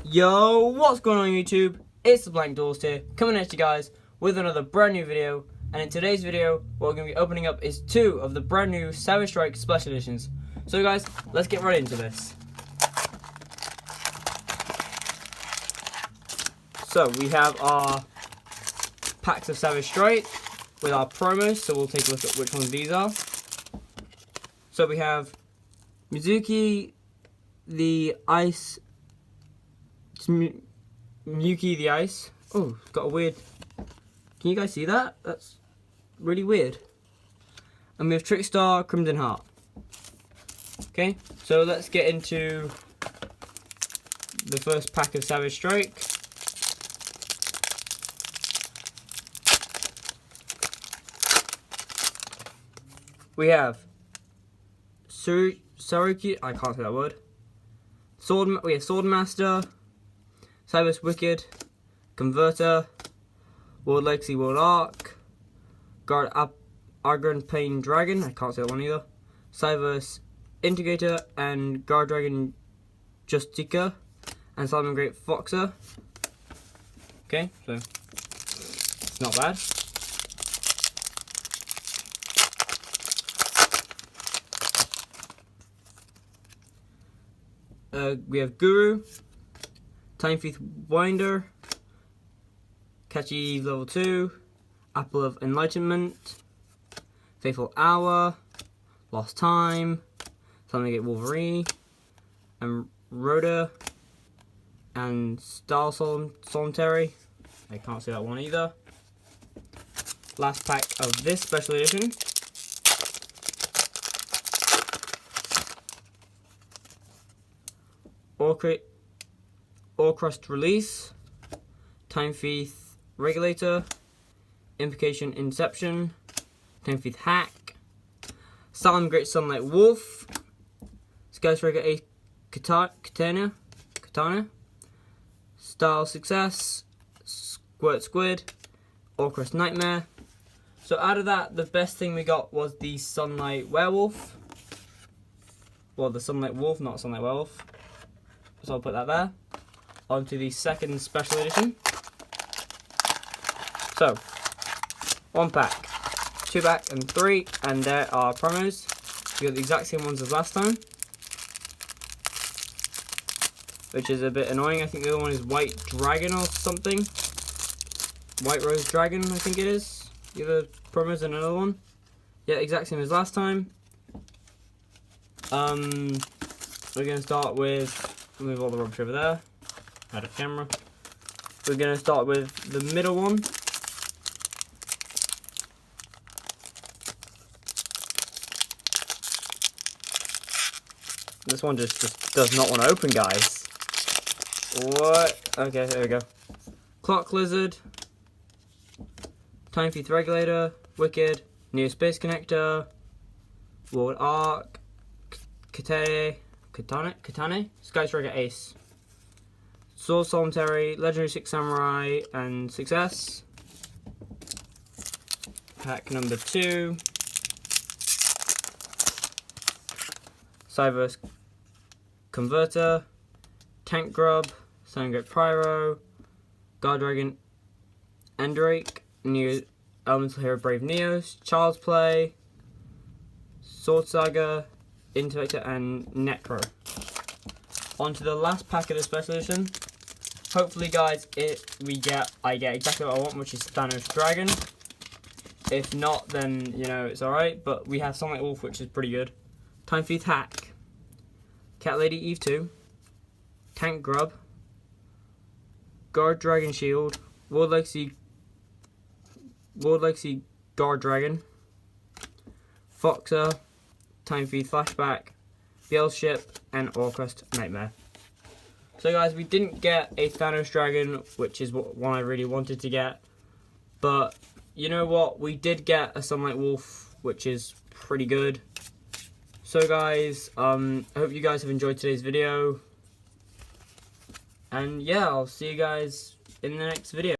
Yo, what's going on YouTube? It's the Blank Duelist here, coming at you guys with another brand new video. And in today's video, what we're going to be opening up is 2 of the brand new Savage Strike Special Editions. So guys, let's get right into this. So we have our packs of Savage Strike with our promos, so we'll take a look at which ones these are. So we have Mizuki the Ice... Miyuki the Ice. Oh, it's got a weird... Can you guys see that? That's really weird. And we have Trickstar Crimson Heart. Okay, so let's get into the first pack of Savage Strike. We have Saruki, I can't say that word. We have Swordmaster, Cybers Wicked, Converter, World Legacy World Arc, Guard Argon Pain Dragon, I can't say that one either, Cybers Integrator, and Guard Dragon Justica, and Simon Great Foxer. Okay, so it's not bad. We have Guru, Time Thief Winder, Catchy Level 2, Apple of Enlightenment, Faithful Hour, Lost Time, Something Get Wolverine, and Rhoda, and Star Solitary. I can't see that one either. Last pack of this special edition. Crust Release, Time Thief Regulator, Implication Inception, Time Thief Hack, Salem Great Sunlight Wolf, Sky Striker A Katana, Style Success, Squirt Squid, Crust Nightmare. So out of that, the best thing we got was the Sunlight Werewolf. Well, the Sunlight Wolf, not Sunlight Werewolf. So I'll put that there. On to the second special edition. So, 1 pack, 2 pack, and 3, and there are promos. We got the exact same ones as last time, which is a bit annoying. I think the other one is White Dragon or something. White Rose Dragon, I think it is. The other promos and another one. Yeah, exact same as last time. We're going to start with... Move all the rubbish over there, out of camera. We're going to start with the middle one. This one just does not want to open, guys. What? Okay, there we go. Clock Lizard, Time Thief Regulator, Wicked, Neo Space Connector, World Arc, Katane, Sky Striker Ace, Sword Solitary, Legendary 6 Samurai, and Success. Pack number 2. Cyberse Converter, Tank Grub, Sangret Pyro, Guard Dragon Endrake, New Elemental Hero Brave Neos, Child's Play, Sword Saga, Intervector, and Necro. On to the last pack of the special edition. Hopefully, guys, I get exactly what I want, which is Thanos Dragon. If not, then you know it's alright. But we have Sunlight Wolf, which is pretty good. Time Thief Hack, Cat Lady Eve 2, Tank Grub, Guard Dragon Shield, World Legacy Guard Dragon, Foxer, Time Thief Flashback, Biel Ship, and Crust Nightmare. So guys, we didn't get a Thanos Dragon, which is one I really wanted to get. But you know what? We did get a Sunlight Wolf, which is pretty good. So guys, I hope you guys have enjoyed today's video. And yeah, I'll see you guys in the next video.